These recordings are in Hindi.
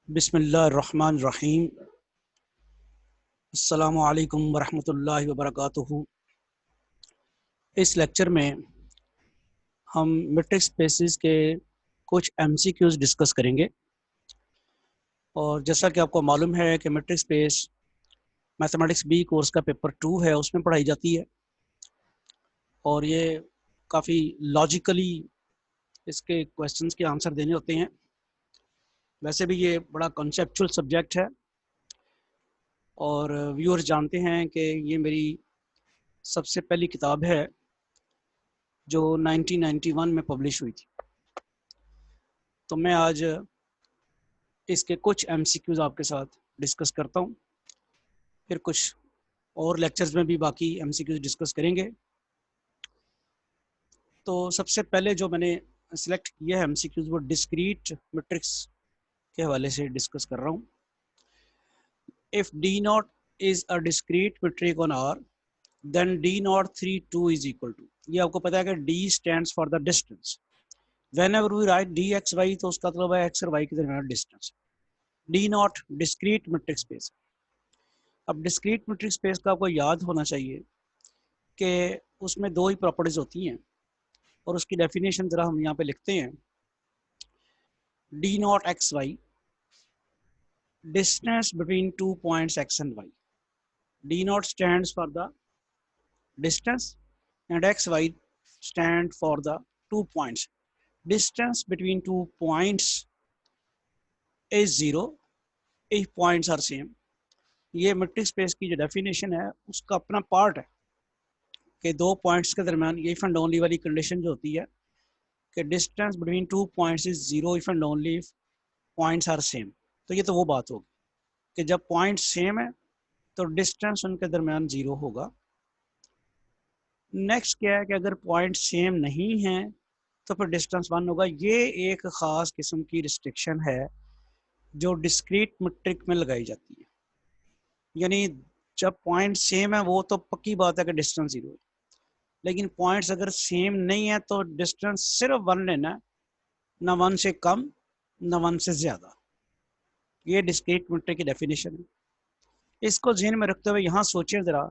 बिस्मिल्लाहिर्रहमानिर्रहीम। अस्सलामु अलैकुम वरहमतुल्लाहि वबरकातुहू। इस लेक्चर में हम मैट्रिक्स स्पेसेस के कुछ एमसीक्यूज डिस्कस करेंगे। और जैसा कि आपको मालूम है कि matrix space mathematics B course का पेपर 2 है, उसमें पढ़ाई जाती है और ये काफ़ी लॉजिकली इसके क्वेश्चंस के आंसर देने होते हैं। वैसे भी ये बड़ा कॉन्सेप्चुअल सब्जेक्ट है और व्यूअर्स जानते हैं कि ये मेरी सबसे पहली किताब है जो 1991 में पब्लिश हुई थी। तो मैं आज इसके कुछ एमसीक्यूज आपके साथ डिस्कस करता हूँ, फिर कुछ और लेक्चर्स में भी बाकी एमसीक्यूज डिस्कस करेंगे। तो सबसे पहले जो मैंने सिलेक्ट किया है एमसीक्यूज वो डिस्क्रीट मैट्रिक्स के हवाले से डिस्कस कर रहा हूँ। If d naught is a discrete metric on R then d naught 3 2 is equal to. ये आपको पता है कि d stands for the distance. Whenever we write d x y तो उसका मतलब है एक्स और वाई के दरमियान distance. D naught discrete metrics space. अब डिस्क्रीट मैट्रिक्स स्पेस का आपको याद होना चाहिए कि उसमें दो ही प्रॉपर्टीज होती हैं और उसकी डेफिनेशन ज़रा हम यहाँ पे लिखते हैं। D naught x y, distance between 2 points x and y. D naught stands for the distance and xy stand for the 2 points. Distance between 2 points is 0 if points are same. ये मैट्रिक्स स्पेस की जो डेफिनेशन है उसका अपना पार्ट है कि दो पॉइंट्स के दरमियान ये इफ एंड ओनली वाली कंडीशन जो होती है कि distance between 2 points is 0 if and only if points are same. तो ये तो वो बात होगी कि जब पॉइंट सेम है तो डिस्टेंस उनके दरमियान 0 होगा। नेक्स्ट क्या है कि अगर पॉइंट सेम नहीं है तो फिर डिस्टेंस 1 होगा। ये एक ख़ास किस्म की रिस्ट्रिक्शन है जो डिस्क्रीट मैट्रिक में लगाई जाती है। यानी जब पॉइंट सेम है वो तो पक्की बात है कि डिस्टेंस 0 है, लेकिन पॉइंट्स अगर सेम नहीं है तो डिस्टेंस सिर्फ 1 लेना है, ना 1 से कम ना 1 से ज़्यादा। ये डिस्क्रीट मैट्रिक की डेफिनेशन है। इसको ज़हन में रखते हुए यहाँ सोचें ज़रा,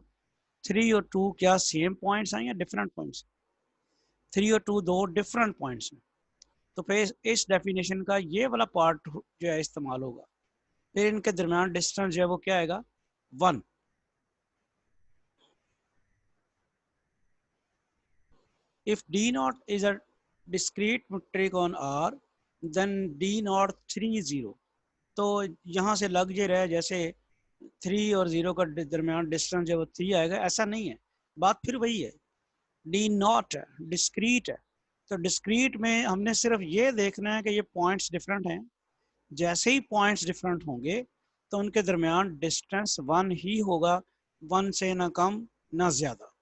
3 और 2 क्या सेम पॉइंट्स हैं या डिफरेंट पॉइंट्स? 3 और 2 दो डिफरेंट पॉइंट्स हैं। तो फिर इस डेफिनेशन का ये वाला पार्ट जो है इस्तेमाल होगा। फिर इनके दरमियान डिस्टेंस जो है वो क्या आएगा? 1। If d naught is a discrete metric on R then d naught 3 0। तो यहाँ से लग जे रहा है जैसे 3 और 0 का दरमियान डिस्टेंस जो है वो 3 आएगा, ऐसा नहीं है। बात फिर वही है, डी नॉट है, डिस्क्रीट है। तो डिस्क्रीट में हमने सिर्फ ये देखना है कि ये पॉइंट्स डिफरेंट हैं। जैसे ही पॉइंट्स डिफरेंट होंगे तो उनके दरमियान डिस्टेंस 1 ही होगा, 1 से ना कम ना ज्यादा।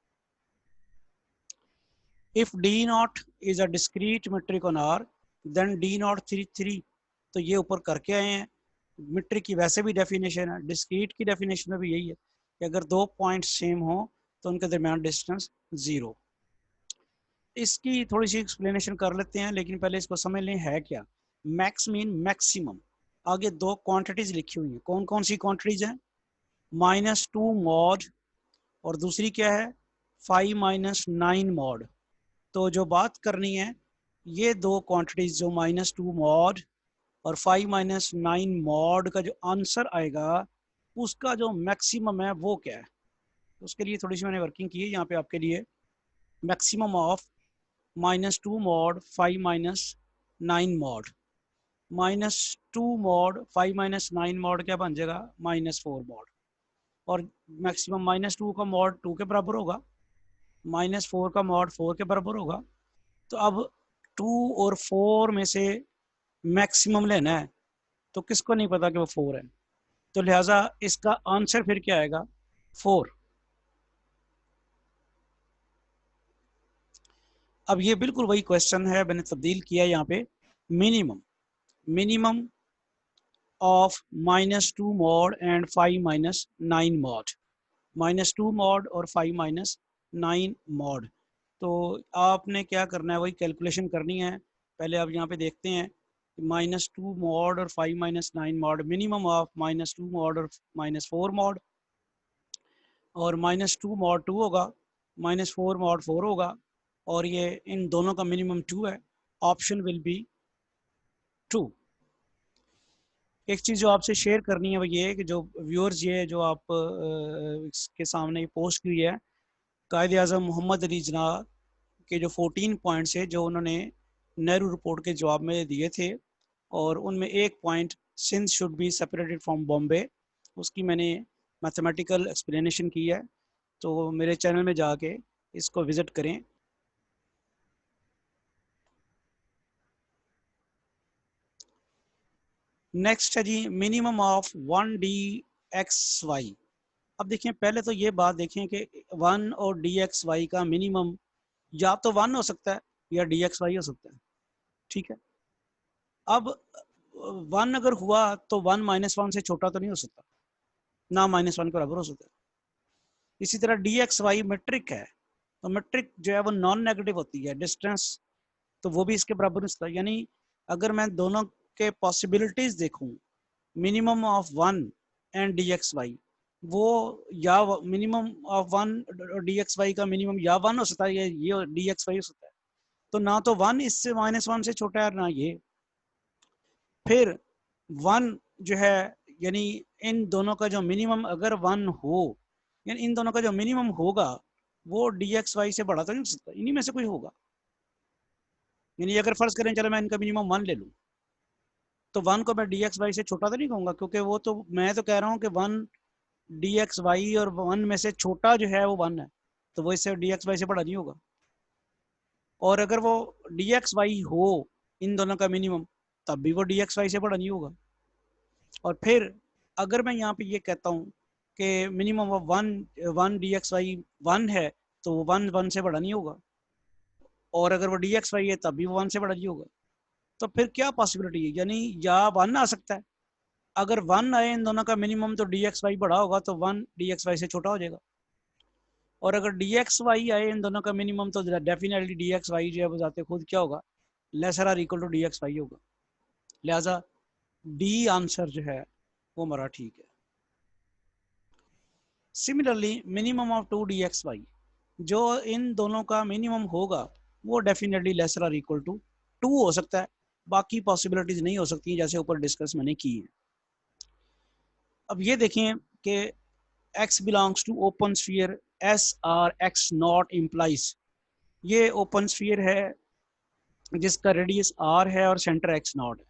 If d naught is a discrete metric on R then d naught 3 3। तो ये ऊपर करके आए हैं। मैट्रिक की वैसे भी डेफिनेशन है, डिस्क्रीट की डेफिनेशन में भी यही है कि अगर दो पॉइंट सेम हो तो उनके दरमियान डिस्टेंस 0। इसकी थोड़ी सी एक्सप्लेनेशन कर लेते हैं, लेकिन पहले इसको समझ लें है क्या। Max mean maximum. आगे दो क्वांटिटीज लिखी हुई हैं। कौन कौन सी क्वांटिटीज हैं? -2 मॉड और दूसरी क्या है? 5 - 9 मॉड। तो जो बात करनी है, ये दो क्वांटिटीज जो -2 मॉड और 5 - 9 मॉड का जो आंसर आएगा उसका जो मैक्सिमम है वो क्या है। उसके लिए थोड़ी सी मैंने वर्किंग की है यहाँ पे आपके लिए। Maximum of -2 mod 5 - 9 mod. -2 mod 5 - 9 mod क्या बन जाएगा? -4 मॉड। और मैक्सिमम -2 का मॉड 2 के बराबर होगा, -4 का मॉड 4 के बराबर होगा। तो अब 2 और 4 में से मैक्सिमम लेना है, तो किसको नहीं पता कि वो 4 है, तो लिहाजा इसका आंसर फिर क्या आएगा? 4। अब ये बिल्कुल वही क्वेश्चन है, मैंने तब्दील किया यहाँ पे। Minimum of -2 mod and 5 - 9 mod. -2 mod और 5 - 9 मॉड। तो आपने क्या करना है, वही कैलकुलेशन करनी है। पहले आप यहाँ पे देखते हैं -2 mod और 5 - 9 mod, मिनिमम ऑफ -2 mod और -4 mod, और -2 mod 2 होगा, -4 mod 4 होगा, और ये इन दोनों का मिनिमम 2 है। Option will be 2। एक चीज़ जो आपसे शेयर करनी है वो ये है कि जो व्यूअर्स ये जो आप इसके सामने पोस्ट की है, कायद आज़म मोहम्मद अली जना के जो 14 पॉइंट्स है जो उन्होंने नेहरू रिपोर्ट के जवाब में दिए थे, और उनमें एक point Sindh should be separated from Bombay, उसकी मैंने मैथमेटिकल एक्सप्लेनेशन की है, तो मेरे चैनल में जाके इसको विज़िट करें। नेक्स्ट है जी मिनिमम ऑफ 1 dxy। अब देखें, पहले तो ये बात देखें कि 1 और dxy का मिनिमम या तो 1 हो सकता है या dxy हो सकता है, ठीक है। अब 1 अगर हुआ तो 1 -1 से छोटा तो नहीं हो सकता, ना -1 के बराबर हो सकता है। इसी तरह dxy मेट्रिक है, तो मेट्रिक जो है वो नॉन नेगेटिव होती है, डिस्टेंस, तो वो भी इसके बराबर नहीं होता। यानी अगर मैं दोनों के पॉसिबिलिटीज देखूं, मिनिमम ऑफ 1 एंड dxy, वो या मिनिमम ऑफ 1 dxy का मिनिमम या 1 हो सकता है, ये dxy हो सकता है। तो ना तो 1 इससे -1 से छोटा है ना ये। फिर 1 जो है, यानी इन दोनों का जो मिनिमम अगर 1 हो, यानी इन दोनों का जो मिनिमम होगा वो dxy से बड़ा तो नहीं हो सकता, इन्हीं में से कोई होगा। यानी अगर फर्ज करें चलो मैं इनका मिनिमम 1 ले लूँ, तो 1 को मैं dxy से छोटा तो नहीं कहूँगा, क्योंकि वो तो मैं तो कह रहा हूँ कि 1 dxy और 1 में से छोटा जो है वो 1 है, तो वो इससे dxy से बड़ा नहीं होगा। और अगर वो dxy हो इन दोनों का मिनिमम, तब भी वो dxy से बड़ा नहीं होगा। और फिर अगर मैं यहाँ पे ये कहता हूँ कि मिनिमम ऑफ 1 dxy 1 है, तो वो 1 से बड़ा नहीं होगा, और अगर वो dxy है तब भी वो 1 से बड़ा नहीं होगा। तो फिर क्या पॉसिबिलिटी है, यानी या 1 आ सकता है, अगर 1 आए इन दोनों का मिनिमम तो dxy बड़ा होगा, तो 1 dxy से छोटा हो जाएगा। और अगर dxy आए इन दोनों का मिनिमम, तो डेफिनेटली dxy जो है वो जाते खुद क्या होगा, lesser or equal to dxy होगा। लिहाजा डी आंसर जो है वो हमारा ठीक है। सिमिलरली मिनिमम ऑफ 2 dxy, जो इन दोनों का मिनिमम होगा वो definitely lesser or equal to 2 हो सकता है, बाकी पॉसिबिलिटीज नहीं हो सकती जैसे ऊपर डिस्कस मैंने की है। अब ये देखें कि x belongs to open sphere S R x naught implies, ये ओपन स्फीयर है जिसका रेडियस r है और सेंटर x नॉट है,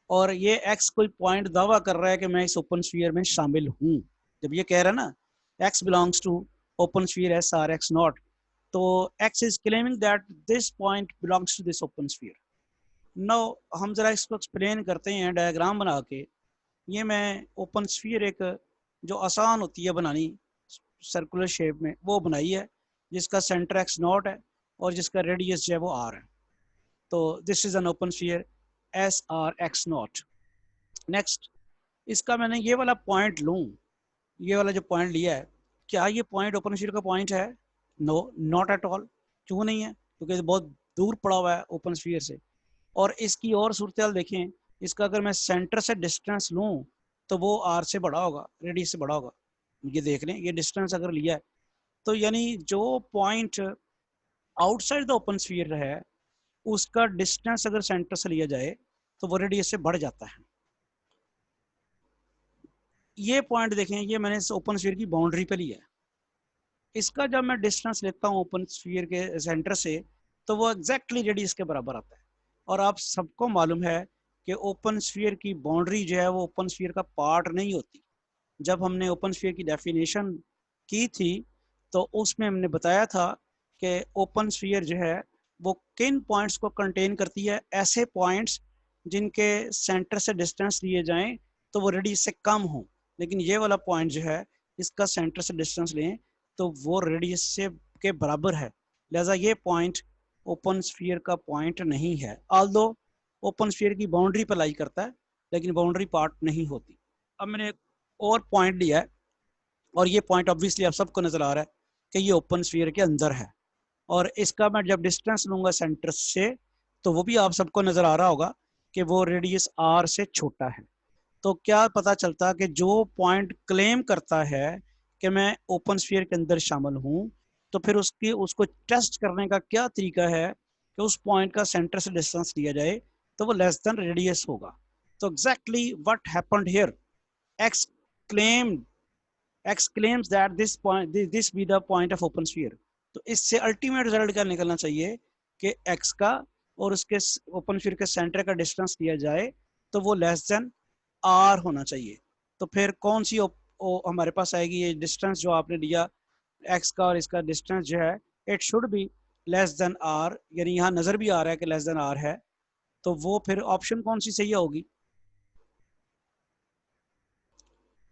और ये x कोई पॉइंट दावा कर रहा है कि मैं इस ओपन स्फीयर में शामिल हूँ। जब ये कह रहा है ना x belongs to open sphere S R x naught, तो x is claiming that this point belongs to this open sphere. Now हम जरा इसको एक्सप्लेन करते हैं डायग्राम बना के। ये मैं ओपन स्फीयर एक जो आसान होती है बनानी सर्कुलर शेप में वो बनाई है, जिसका सेंटर एक्स नॉट है और जिसका रेडियस जो है वो आर है। तो this is an open sphere S R x not. Next, इसका मैंने ये वाला पॉइंट लूँ, ये वाला जो पॉइंट लिया है, क्या ये पॉइंट ओपन स्फीयर का पॉइंट है? No, not at all. क्यों नहीं है? क्योंकि बहुत दूर पड़ा हुआ है ओपन स्फीयर से। और इसकी और सूरत देखें, इसका अगर मैं सेंटर से डिस्टेंस लूँ तो वो आर से बड़ा होगा, रेडियस से बड़ा होगा। ये देख लें, ये डिस्टेंस अगर लिया है, तो यानी जो point outside the open sphere है उसका डिस्टेंस अगर सेंटर से लिया जाए तो वो रेडियस से बढ़ जाता है। ये पॉइंट देखें, ये मैंने ओपन स्फीयर की बाउंड्री पे लिया है। इसका जब मैं डिस्टेंस लेता हूँ ओपन स्फीयर के सेंटर से, तो वो एग्जैक्टली रेडियस के बराबर आता है। और आप सबको मालूम है कि ओपन स्फीयर की बाउंड्री जो है वो ओपन स्फीयर का पार्ट नहीं होती। जब हमने ओपन स्फीयर की डेफिनेशन की थी तो उसमें हमने बताया था कि ओपन स्फीयर जो है वो किन पॉइंट्स को कंटेन करती है, ऐसे पॉइंट्स जिनके सेंटर से डिस्टेंस लिए जाएं तो वो रेडियस से कम हो। लेकिन ये वाला पॉइंट जो है इसका सेंटर से डिस्टेंस लें तो वो रेडियस से के बराबर है, लिहाजा ये पॉइंट ओपन स्फीयर का पॉइंट नहीं है। ऑल्दो ओपन स्फीयर की बाउंड्री पर लाई करता है लेकिन बाउंड्री पार्ट नहीं होती। अब मैंने एक और पॉइंट लिया है, और ये पॉइंट ऑब्वियसली आप सबको नजर आ रहा है कि ये ओपन स्फीयर के अंदर है, और इसका मैं जब डिस्टेंस लूंगा सेंटर से तो वो भी आप सबको नजर आ रहा होगा कि वो रेडियस आर से छोटा है। तो क्या पता चलता कि जो पॉइंट क्लेम करता है कि मैं ओपन स्फीयर के अंदर शामिल हूँ, तो फिर उसको टेस्ट करने का क्या तरीका है कि उस पॉइंट का सेंटर से डिस्टेंस लिया जाए तो वो लेस देन रेडियस होगा। तो exactly what happened here, x claimed x claims that this be the point of open sphere। तो इससे अल्टीमेट रिजल्ट क्या निकलना चाहिए कि x का और उसके ओपन स्फीयर के सेंटर का डिस्टेंस दिया जाए तो वो लेस देन r होना चाहिए। तो फिर कौन सी हमारे पास आएगी, ये डिस्टेंस जो आपने लिया x का और इसका डिस्टेंस जो है it should be less than r, यानी यहाँ नजर भी आ रहा है कि लेस देन r है, तो वो फिर ऑप्शन कौन सी सही होगी,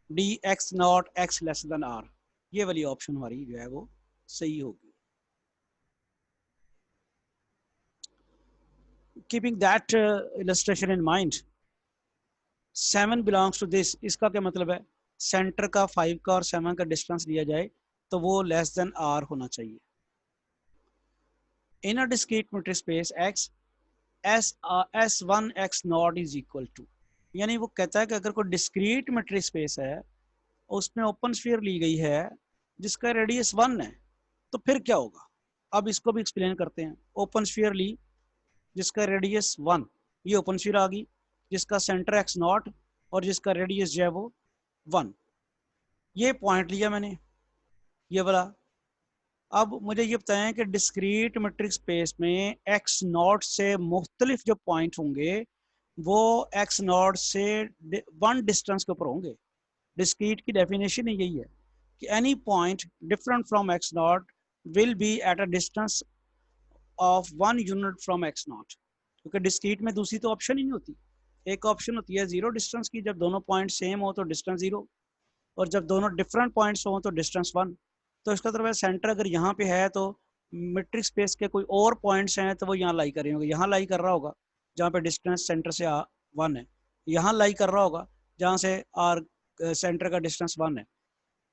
d x naught x less than R, ये वाली ऑप्शन हमारी जो है वो सही होगी। Keeping that illustration in mind, 7 belongs to this, इसका क्या मतलब है, सेंटर का 5 का और 7 का डिस्टेंस लिया जाए तो वो लेस देन आर होना चाहिए। In a discrete metric space x S1 x not is equal to, यानी वो कहता है कि अगर कोई डिस्क्रीट मेट्रिक स्पेस है उसमें ओपन स्फीयर ली गई है जिसका रेडियस 1 है, तो फिर क्या होगा। अब इसको भी एक्सप्लेन करते हैं। ओपन स्फीयर ली जिसका रेडियस 1, ये ओपन स्फीयर आ गई जिसका सेंटर एक्स नॉट और जिसका रेडियस जो है वो 1, ये पॉइंट लिया मैंने, ये वाला। अब मुझे ये बताएं कि डिस्क्रीट मेट्रिक स्पेस में एक्स नॉट से मुख्तलिफ जो पॉइंट होंगे वो एक्स नॉट से 1 डिस्टेंस के ऊपर होंगे। डिस्क्रीट की डेफिनेशन ही यही है कि any point different from x not will be at a distance of 1 unit from x not, क्योंकि डिस्क्रीट में दूसरी तो ऑप्शन ही नहीं होती। एक ऑप्शन होती है जीरो डिस्टेंस की, जब दोनों पॉइंट सेम हो तो डिस्टेंस जीरो, और जब दोनों डिफरेंट पॉइंट्स हो तो डिस्टेंस 1। तो इसका मतलब सेंटर अगर यहाँ पे है तो मेट्रिक स्पेस के कोई और पॉइंट्स हैं तो वो यहाँ लाई कर रहे होंगे, यहाँ लाई कर रहा होगा जहाँ पे डिस्टेंस सेंटर से 1 है, यहाँ लाई कर रहा होगा जहाँ से आर सेंटर का डिस्टेंस 1 है,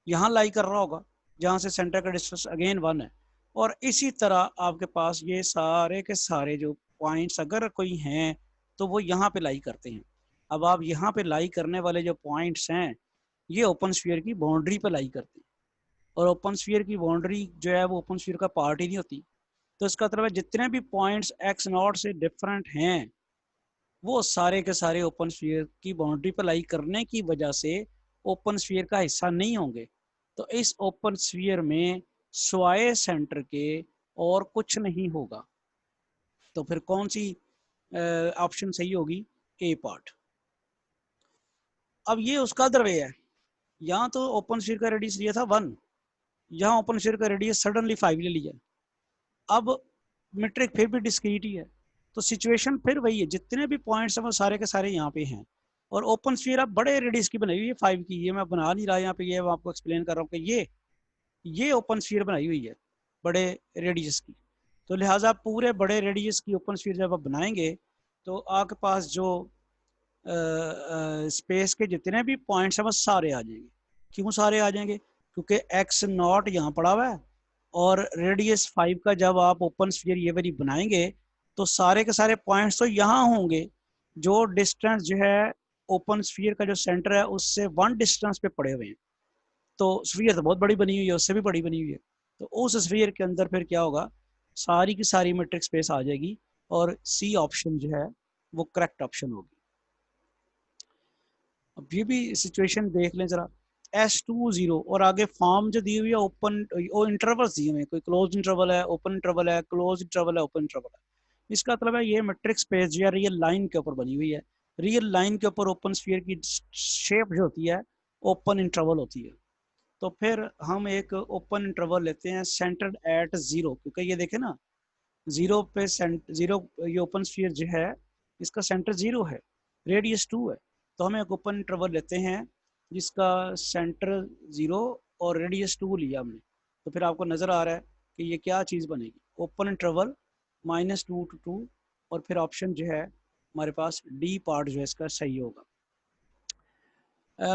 यहाँ लाई कर रहा होगा जहाँ से सेंटर का डिस्टेंस अगेन 1 है। और इसी तरह आपके पास ये सारे के सारे जो पॉइंट्स अगर कोई हैं तो वो यहाँ पे लाई करते हैं। अब आप यहाँ पे लाई करने वाले जो पॉइंट्स हैं ये ओपन स्फीयर की बाउंड्री पे लाई करते हैं, और ओपन स्फीयर की बाउंड्री जो है वो ओपन स्फीयर का पार्ट ही नहीं होती। तो इसका मतलब है जितने भी पॉइंट्स एक्स नॉट से डिफरेंट हैं वो सारे के सारे ओपन स्फीयर की बाउंड्री पर लाई करने की वजह से ओपन स्फीयर का हिस्सा नहीं होंगे। तो इस ओपन स्फीयर में स्वाय सेंटर के और कुछ नहीं होगा। तो फिर कौन सी ऑप्शन सही होगी, ए पार्ट। अब ये उसका अदर वे है, यहाँ तो ओपन स्फीयर का रेडियस लिया था 1, यहाँ ओपन स्फीयर का रेडियस सडनली 5 ले लिया। अब मेट्रिक फिर भी डिस्क्रीट ही है, तो सिचुएशन फिर वही है, जितने भी पॉइंट्स हैं वो सारे के सारे यहाँ पे हैं। और ओपन स्फीयर अब बड़े रेडियस की बनाई हुई है 5 की, ये मैं बना नहीं रहा यहाँ पे, ये मैं आपको एक्सप्लेन कर रहा हूँ कि ये ओपन स्फीयर बनाई हुई है बड़े रेडियस की। तो लिहाजा पूरे बड़े रेडियस की ओपन स्फीयर जब आप बनाएंगे तो आपके पास जो स्पेस के जितने भी पॉइंट्स हैं वो सारे आ जाएंगे। क्यों सारे आ जाएंगे, क्योंकि एक्स नॉट यहाँ पड़ा हुआ है और रेडियस 5 का जब आप ओपन स्फीयर ये वाली बनाएंगे तो सारे के सारे पॉइंट्स तो यहाँ होंगे जो डिस्टेंस जो है ओपन स्फीयर का जो सेंटर है उससे 1 डिस्टेंस पे पड़े हुए हैं। तो स्फीयर तो बहुत बड़ी बनी हुई है, उससे भी बड़ी बनी हुई है। तो उस स्फीयर के अंदर फिर क्या होगा, सारी की सारी मेट्रिक स्पेस आ जाएगी और सी ऑप्शन जो है वो करेक्ट ऑप्शन होगी। अब ये भी सिचुएशन देख लें जरा, S20 और आगे फॉर्म जो दी हुई है ओपन इंटरवल्स दिए हुए हैं, कोई क्लोज इंटरवल है, ओपन इंटरवल है, क्लोज इंटरवल है, ओपन इंटरवल है। इसका मतलब है ये मेट्रिक स्पेस जो है रियल लाइन के ऊपर बनी हुई है। रियल लाइन के ऊपर ओपन स्फीयर की शेप जो होती है ओपन इंटरवल होती है। तो फिर हम एक ओपन इंटरवल लेते हैं सेंटर्ड एट 0, क्योंकि ये देखें ना 0 पे जीरो, ये ओपन स्फीयर जो है इसका सेंटर 0 है, रेडियस 2 है। तो हम एक ओपन इंटरवल लेते हैं जिसका सेंटर 0 और रेडियस 2 लिया हमने। तो फिर आपको नज़र आ रहा है कि ये क्या चीज़ बनेगी, ओपन इंटरवल -2 to 2, और फिर ऑप्शन जो है हमारे पास डी पार्ट जो है इसका सही होगा।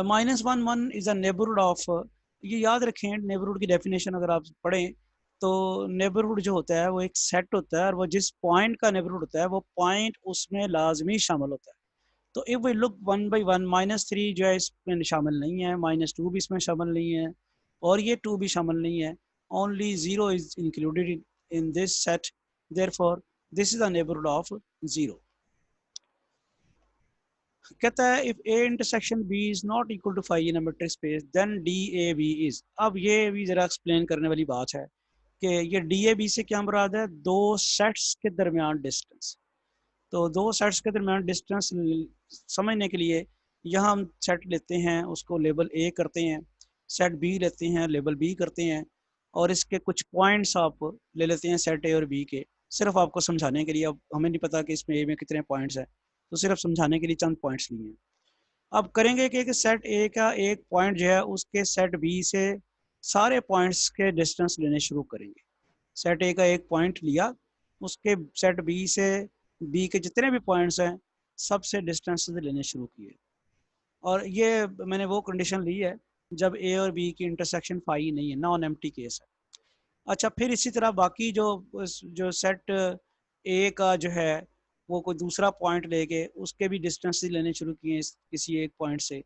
-1 1 इज़ अ नेबरहुड ऑफ, ये याद रखें नेबरहुड की डेफिनेशन अगर आप पढ़ें तो नेबरहुड जो होता है वो एक सेट होता है और वो जिस पॉइंट का नेबरहुड होता है वो पॉइंट उसमें लाजमी शामिल होता है। तो if we look one by one, -3 जो है इसमें शामिल नहीं है, -2 भी इसमें शामिल नहीं है और ये 2 भी शामिल नहीं है, only 0 is included in this set, therefore this is the neighbourhood of 0। कहता है if A intersection B is not equal to 5 in a metric space then d A B is. अब ये भी जरा एक्सप्लेन करने वाली बात है कि ये डी ए बी से क्या मुराद है, दो सेट्स के दरमियान डिस्टेंस। तो दो सेट्स के दरमियान डिस्टेंस समझने के लिए यहाँ हम सेट लेते हैं, उसको लेबल ए करते हैं, सेट बी लेते हैं, लेबल बी करते हैं, और इसके कुछ पॉइंट्स आप ले लेते हैं सेट ए और बी के, सिर्फ आपको समझाने के लिए। अब हमें नहीं पता कि इसमें ए में कितने पॉइंट्स हैं, तो सिर्फ समझाने के लिए चंद पॉइंट्स लिए हैं। अब करेंगे कि सेट ए का एक पॉइंट जो है उसके सेट बी से सारे पॉइंट्स के डिस्टेंस लेने शुरू करेंगे। सेट ए का एक पॉइंट लिया, उसके सेट बी से बी के जितने भी पॉइंट्स हैं सबसे डिस्टेंस लेने शुरू किए, और ये मैंने वो कंडीशन ली है जब ए और बी की इंटरसेक्शन फाई नहीं है, नॉन एम्प्टी केस है। अच्छा, फिर इसी तरह बाकी जो सेट ए का जो है वो कोई दूसरा पॉइंट लेके उसके भी डिस्टेंस लेने शुरू किए किसी एक पॉइंट से।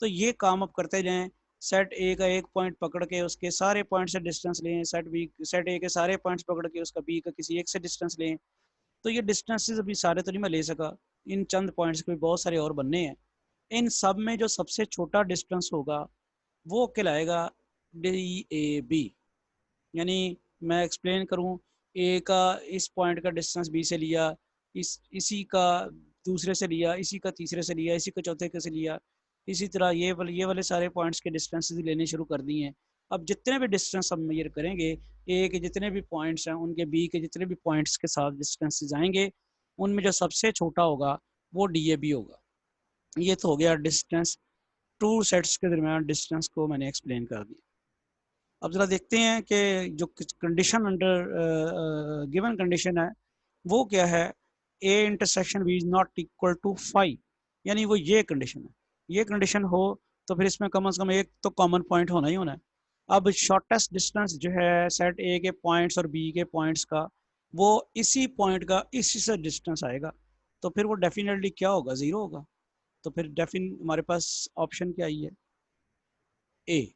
तो ये काम आप करते जाएं, सेट ए का एक पॉइंट पकड़ के उसके सारे पॉइंट से डिस्टेंस लें, सेट ए के सारे पॉइंट्स पकड़ के उसका बी का किसी एक से डिस्टेंस लें। तो ये डिस्टेंसेस अभी सारे तो नहीं मैं ले सका, इन चंद पॉइंट्स के बहुत सारे और बनने हैं। इन सब में जो सबसे छोटा डिस्टेंस होगा वो कहलाएगा डी ए बी। यानी मैं एक्सप्लेन करूं, ए का इस पॉइंट का डिस्टेंस बी से लिया, इसी का दूसरे से लिया, इसी का तीसरे से लिया, इसी का चौथे के से लिया, इसी तरह ये वाले सारे पॉइंट्स के डिस्टेंस लेने शुरू कर दिए हैं। अब जितने भी डिस्टेंस हम मेजर करेंगे, ए के जितने भी पॉइंट्स हैं उनके बी के जितने भी पॉइंट्स के साथ डिस्टेंस जाएंगे, उनमें जो सबसे छोटा होगा वो डी ए बी होगा। ये तो हो गया डिस्टेंस, टू सेट्स के दरमियान डिस्टेंस को मैंने एक्सप्लेन कर दिया। अब ज़रा देखते हैं कि जो कंडीशन अंडर गिवन कंडीशन है वो क्या है, A intersection B is not equal to 5, यानी वो ये कंडीशन है। ये कंडीशन हो तो फिर इसमें कम से कम एक तो कॉमन पॉइंट होना ही होना है। अब शॉर्टेस्ट डिस्टेंस जो है सेट ए के पॉइंट्स और बी के पॉइंट्स का, वो इसी पॉइंट का इसी से डिस्टेंस आएगा, तो फिर वो डेफिनेटली क्या होगा, 0 होगा। तो फिर डेफिन हमारे पास ऑप्शन क्या आई है, ए।